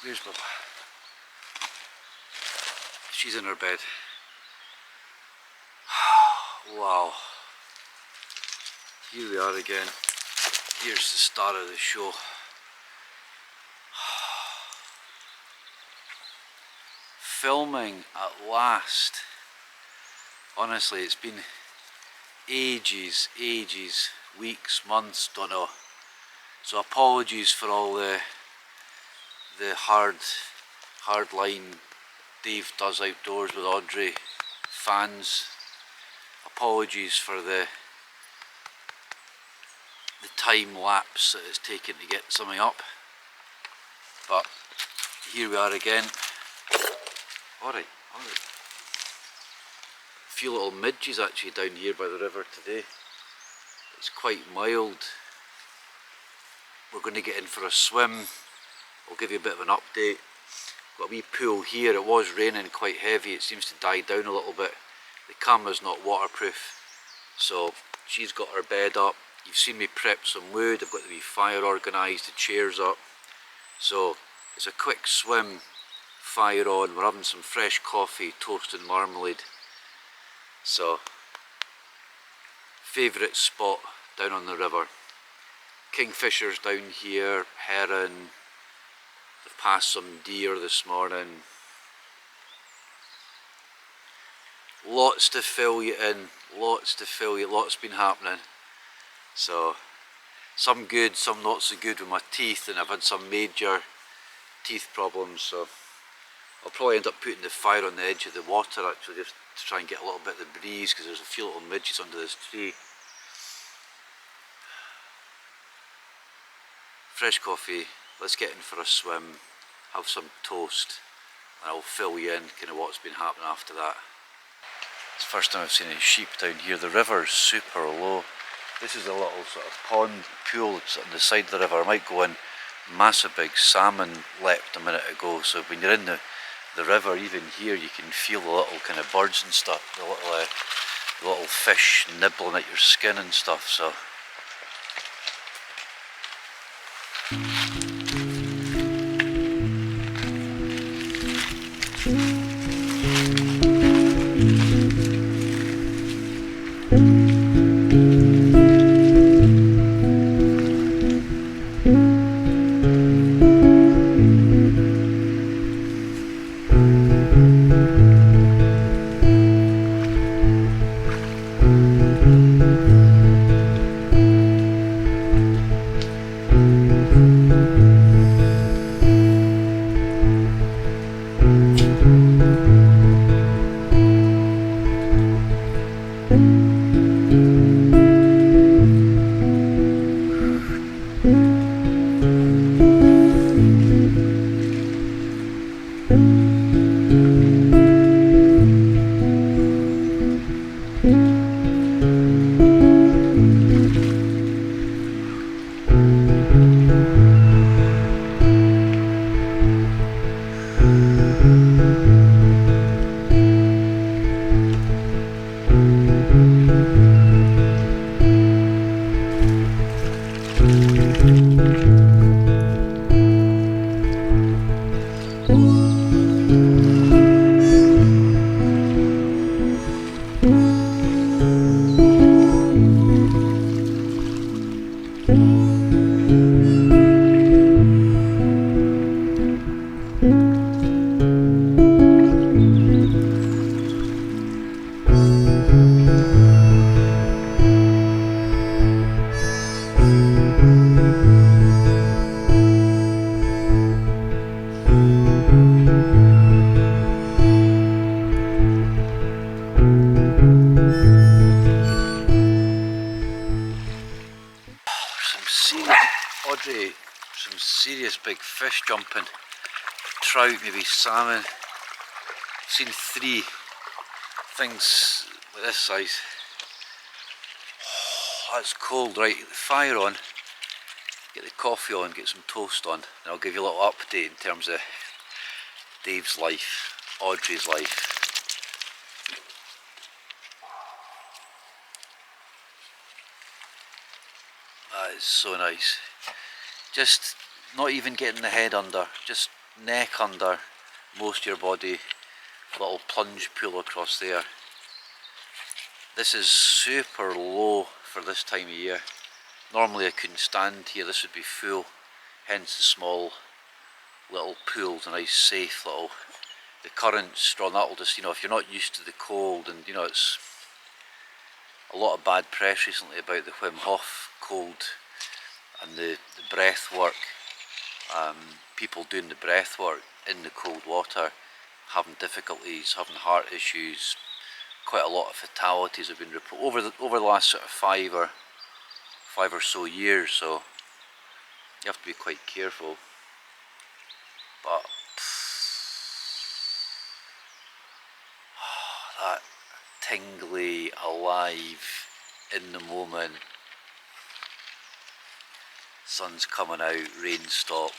Where's Bubba? She's in her bed. Wow. Here we are again. Here's the start of the show. Filming at last. Honestly, it's been ages, weeks, months, don't know. So apologies for all the hard line Dave does outdoors with Audrey fans. Apologies for the time lapse that it's taken to get something up, but here we are again. Alright. A few little midges actually down here by the river today. It's quite mild. We're going to get in for a swim. I'll give you a bit of an update. Got a wee pool here. It was raining quite heavy. It seems to die down a little bit. The camera's not waterproof, so she's got her bed up. You've seen me prep some wood. I've got the wee fire organised, the chairs up. So it's a quick swim, fire on. We're having some fresh coffee, toast and marmalade. So, favourite spot down on the river. Kingfishers down here, heron, they've passed some deer this morning. Lots to fill you in, lots been happening. So, some good, some not so good with my teeth, and I've had some major teeth problems, so I'll probably end up putting the fire on the edge of the water actually, just to try and get a little bit of the breeze, because there's a few little midges under this tree. Fresh coffee, let's get in for a swim, have some toast, and I'll fill you in kind of what's been happening after that. It's the first time I've seen any sheep down here. The river's super low. This is a little sort of pond pool that's on the side of the river. I might go in. Massive big salmon leapt a minute ago, so when you're in the river, even here, you can feel the little kind of birds and stuff, the little fish nibbling at your skin and stuff. So Audrey, some serious big fish jumping, trout, maybe salmon. I've seen 3 things like this size. Oh, that's cold. Right, get the fire on, get the coffee on, get some toast on, and I'll give you a little update in terms of Dave's life, Audrey's life. That is so nice. Just not even getting the head under, just neck under most of your body. Little plunge pool across there. This is super low for this time of year. Normally I couldn't stand here, this would be full. Hence the small little pools, a nice safe little. The current's strong, that'll just, you know, if you're not used to the cold, and you know, it's a lot of bad press recently about the Wim Hof cold and the breath work. People doing the breath work in the cold water having difficulties, having heart issues. Quite a lot of fatalities have been reported over the last sort of 5 or so years, so you have to be quite careful. But that tingly, alive, in the moment. Sun's coming out, rain stopped.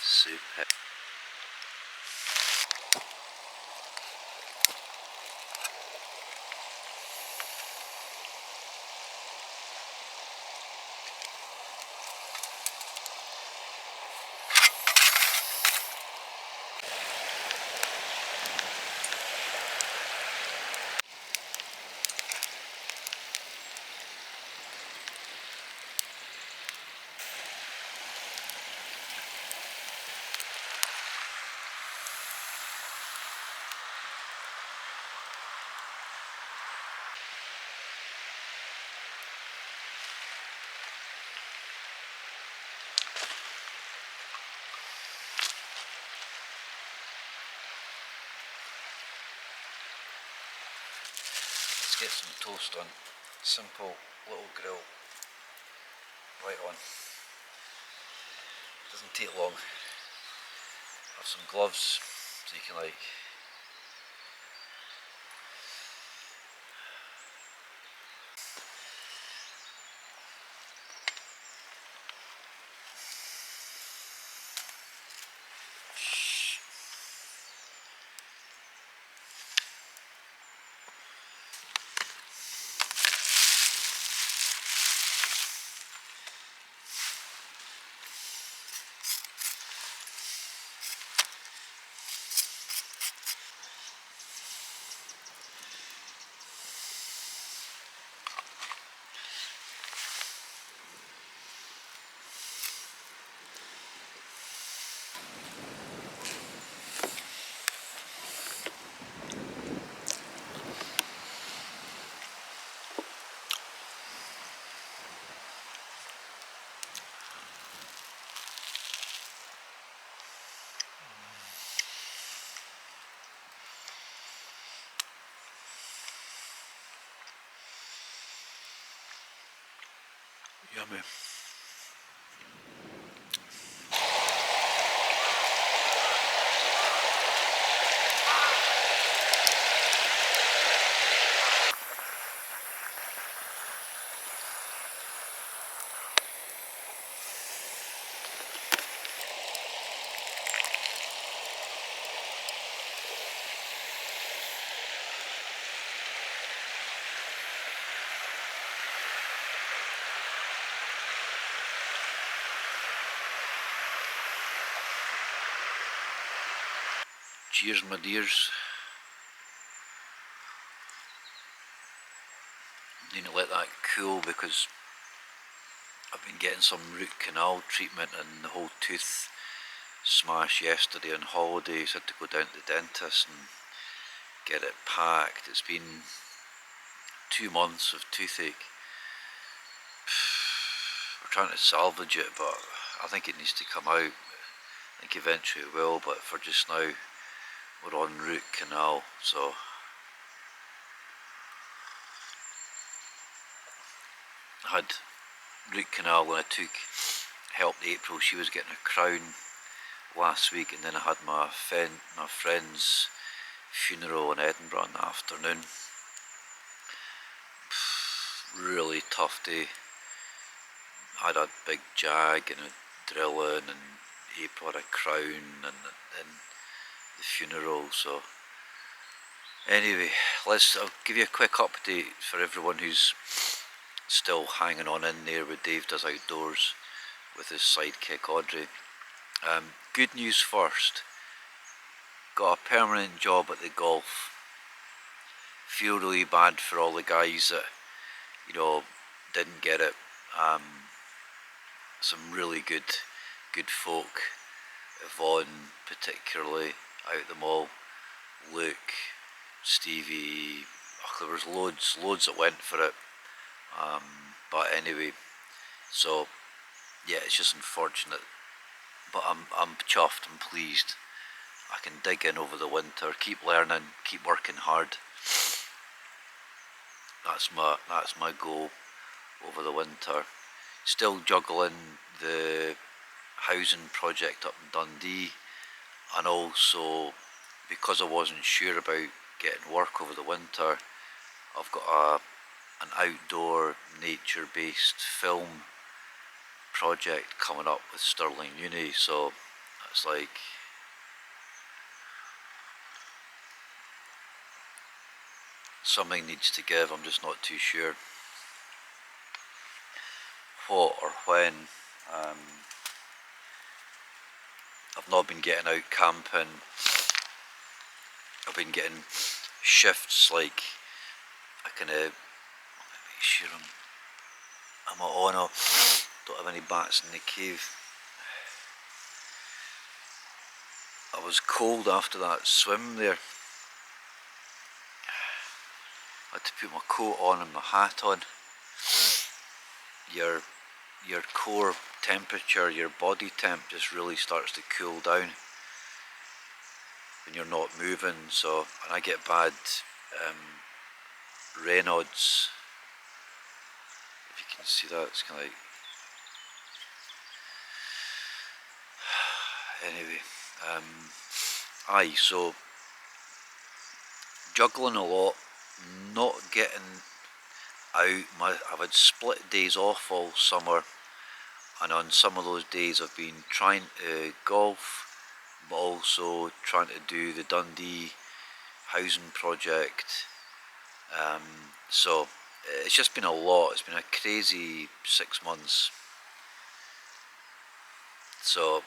Super. get some toast on. Simple little grill. Right on. Doesn't take long. Have some gloves so you can like yummy. Cheers, my dears. Need to let that cool because I've been getting some root canal treatment and the whole tooth smashed yesterday on holidays. Had to go down to the dentist and get it packed. It's been 2 months of toothache. We're trying to salvage it, but I think it needs to come out. I think eventually it will, but for just now we're on root canal. So I had root canal when I helped April. She was getting a crown last week, and then I had my friend's funeral in Edinburgh in the afternoon. Really tough day. I had a big jag and a drilling, and April had a crown, and then the funeral. So anyway, I'll give you a quick update for everyone who's still hanging on in there with Dave Does Outdoors with his sidekick Audrey. Good news first. Got a permanent job at the golf. Feel really bad for all the guys that, you know, didn't get it. Some really good folk. Yvonne particularly, out the mall. Luke, Stevie, there was loads that went for it. But anyway, so yeah, it's just unfortunate. But I'm chuffed and pleased. I can dig in over the winter, keep learning, keep working hard. That's my goal over the winter. Still juggling the housing project up in Dundee, and also because I wasn't sure about getting work over the winter, I've got an outdoor nature-based film project coming up with Stirling Uni, so it's like something needs to give. I'm just not too sure what or when. I've not been getting out camping. I've been getting shifts, like I kind of make sure I'm on. I don't have any bats in the cave. I was cold after that swim there. I had to put my coat on and my hat on. Your core temperature, your body temp just really starts to cool down when you're not moving. So, and I get bad Reynolds. If you can see that, it's kind of like, anyway, aye, so juggling a lot, not getting out. I've had split days off all summer, and on some of those days I've been trying to golf, but also trying to do the Dundee housing project. So it's just been a lot. It's been a crazy 6 months. So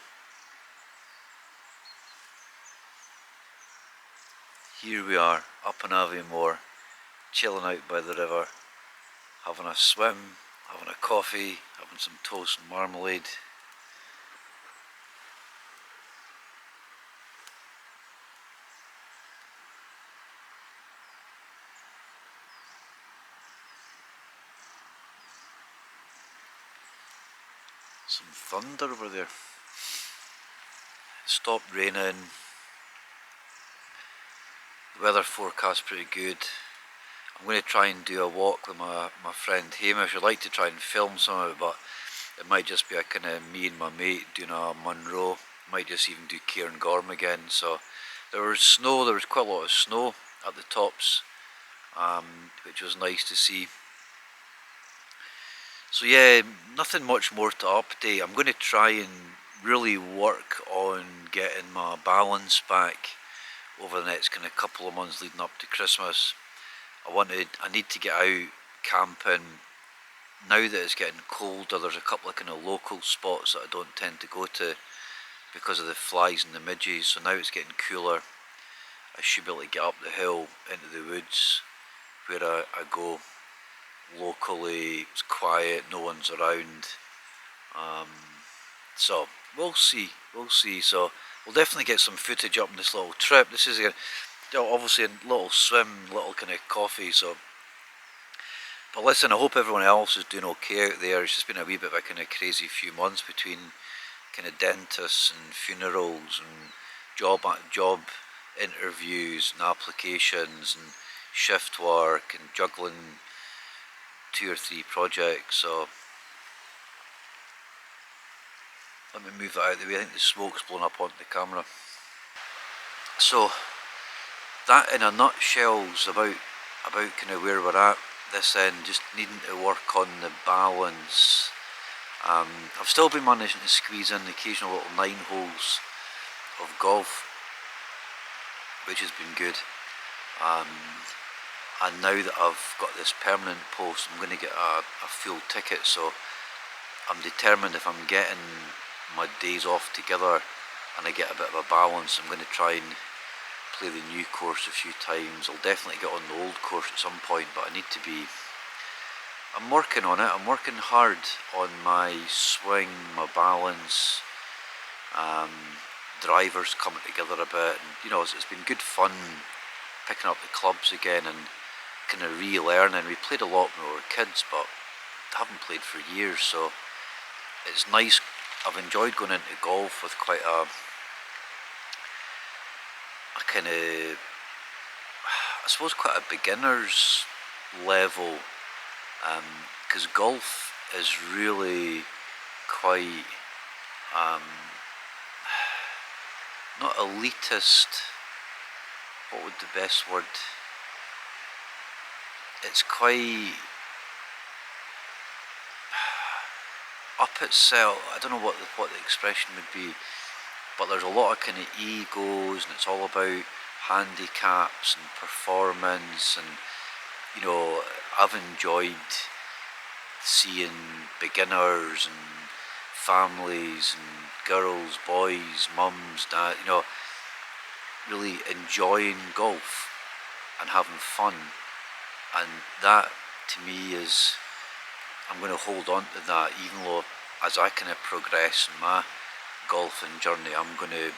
here we are up in Aviemore, chilling out by the river, having a swim, having a coffee, having some toast and marmalade. Some thunder over there. It stopped raining. The weather forecast pretty good. I'm going to try and do a walk with my friend Hamish. I'd like to try and film some of it, but it might just be a kind of me and my mate doing a Munro. Might just even do Cairngorm again. So there was snow. There was quite a lot of snow at the tops, which was nice to see. So yeah, nothing much more to update. I'm going to try and really work on getting my balance back over the next kind of couple of months leading up to Christmas. I need to get out camping. Now that it's getting colder, there's a couple of kind of local spots that I don't tend to go to because of the flies and the midges. So now it's getting cooler, I should be able to get up the hill into the woods where I go locally. It's quiet, no one's around. So we'll see. So we'll definitely get some footage up on this little trip. This is obviously a little swim, little kind of coffee. So, but listen, I hope everyone else is doing okay out there. It's just been a wee bit of a kind of crazy few months between kind of dentists and funerals and job interviews and applications and shift work and juggling 2 or 3 projects. So let me move that out of the way. I think the smoke's blown up onto the camera. So that in a nutshell is about kind of where we're at this end, just needing to work on the balance. I've still been managing to squeeze in the occasional little 9 holes of golf, which has been good. And now that I've got this permanent post, I'm going to get a full ticket. So I'm determined, if I'm getting my days off together and I get a bit of a balance, I'm going to try and play the new course a few times. I'll definitely get on the old course at some point, but I'm working on it. I'm working hard on my swing, my balance, drivers coming together a bit, and you know, it's been good fun picking up the clubs again and kind of relearning. We played a lot when we were kids, but haven't played for years, so it's nice. I've enjoyed going into golf with quite a kind of, I suppose, quite a beginner's level, because golf is really quite not elitist. What would the best word? It's quite up itself. I don't know what the expression would be, but there's a lot of kind of egos, and it's all about handicaps and performance. And you know, I've enjoyed seeing beginners and families and girls, boys, mums, dad, you know, really enjoying golf and having fun. And that to me is, I'm going to hold on to that, even though as I kind of progress in my golfing journey, I'm going to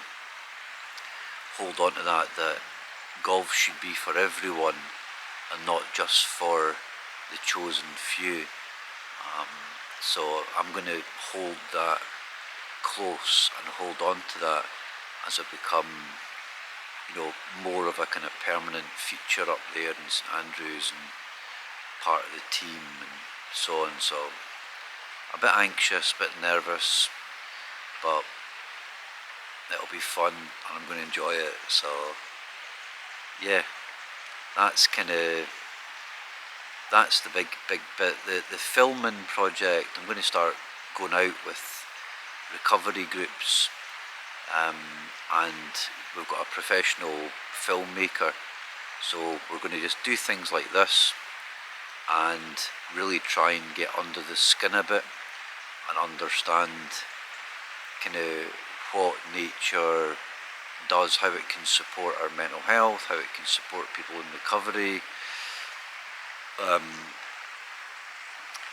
hold on to that golf should be for everyone and not just for the chosen few. So I'm going to hold that close and hold on to that as I become, you know, more of a kind of permanent feature up there in St Andrews, and part of the team and so on. So a bit anxious, a bit nervous, but it'll be fun and I'm going to enjoy it. So yeah, that's the big bit. The filming project, I'm going to start going out with recovery groups, and we've got a professional filmmaker, so we're going to just do things like this and really try and get under the skin a bit and understand kind of what nature does, how it can support our mental health, how it can support people in recovery.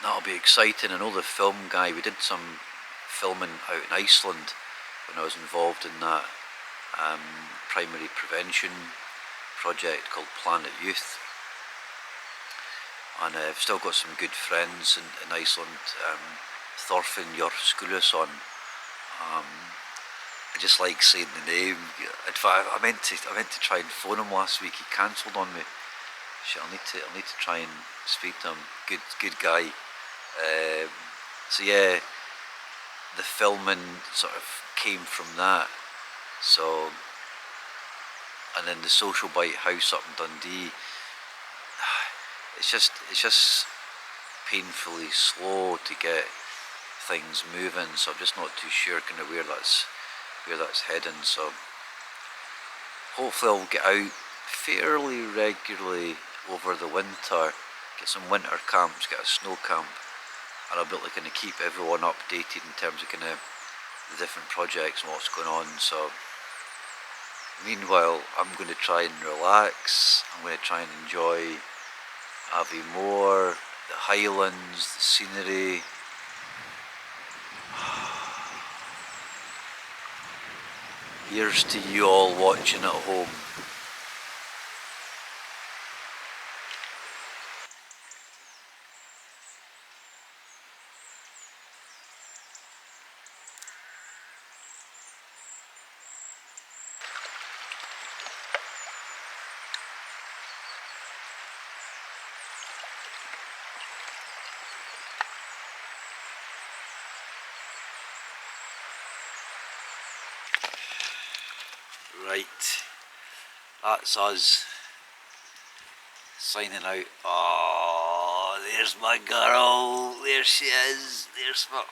That'll be exciting. I know the film guy, we did some filming out in Iceland when I was involved in that primary prevention project called Planet Youth, and I've still got some good friends in Iceland. Thorfinn Jörskulason, I just like saying the name. In fact, I meant to try and phone him last week. He cancelled on me. Shit, I'll need to try and speak to him. Good guy. So yeah, the filming sort of came from that. So, and then the Social Bite House up in Dundee. It's just painfully slow to get things moving. So I'm just not too sure kind of where that's heading. So hopefully I'll get out fairly regularly over the winter, get some winter camps, get a snow camp, and I'll be able to kind of keep everyone updated in terms of kind of the different projects and what's going on. So meanwhile, I'm going to try and relax. I'm going to try and enjoy Aviemore, the Highlands, the scenery. Here's to you all watching at home. Right, that's us signing out. Oh, there's my girl. There she is. There's my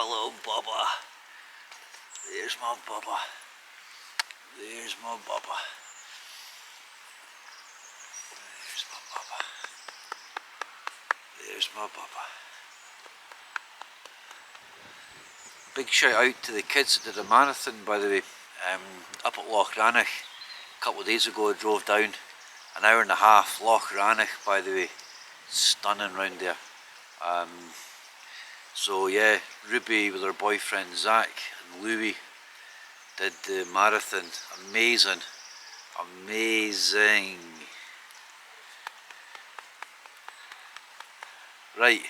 little Bubba. There's my Bubba. There's my Bubba. There's my Bubba. There's my Bubba. Big shout out to the kids that did a marathon, by the way. Up at Loch Rannoch a couple of days ago. I drove down an hour and a half. Loch Rannoch, by the way, stunning round there. So yeah, Ruby with her boyfriend Zach and Louie did the marathon. Amazing. Right,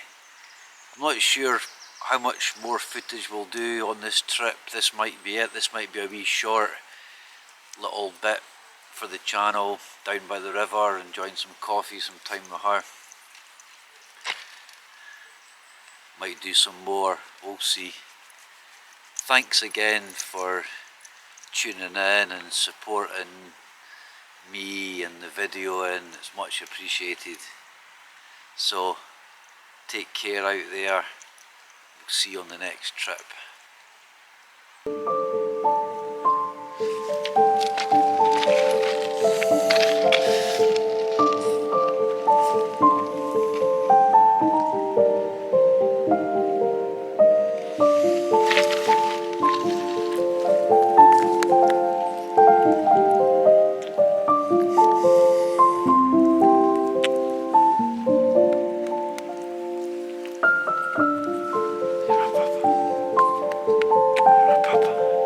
I'm not sure how much more footage we'll do on this trip. This might be it. This might be a wee short little bit for the channel, down by the river, enjoying some coffee, some time with her. Might do some more, we'll see. Thanks again for tuning in and supporting me and the video, and it's much appreciated. So take care out there. We'll see you on the next trip. Papa.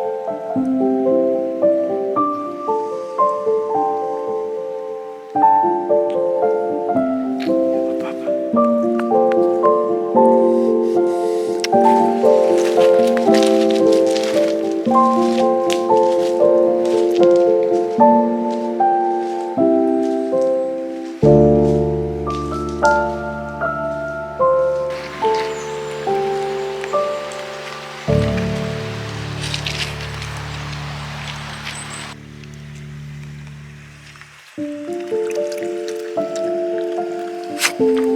Bye.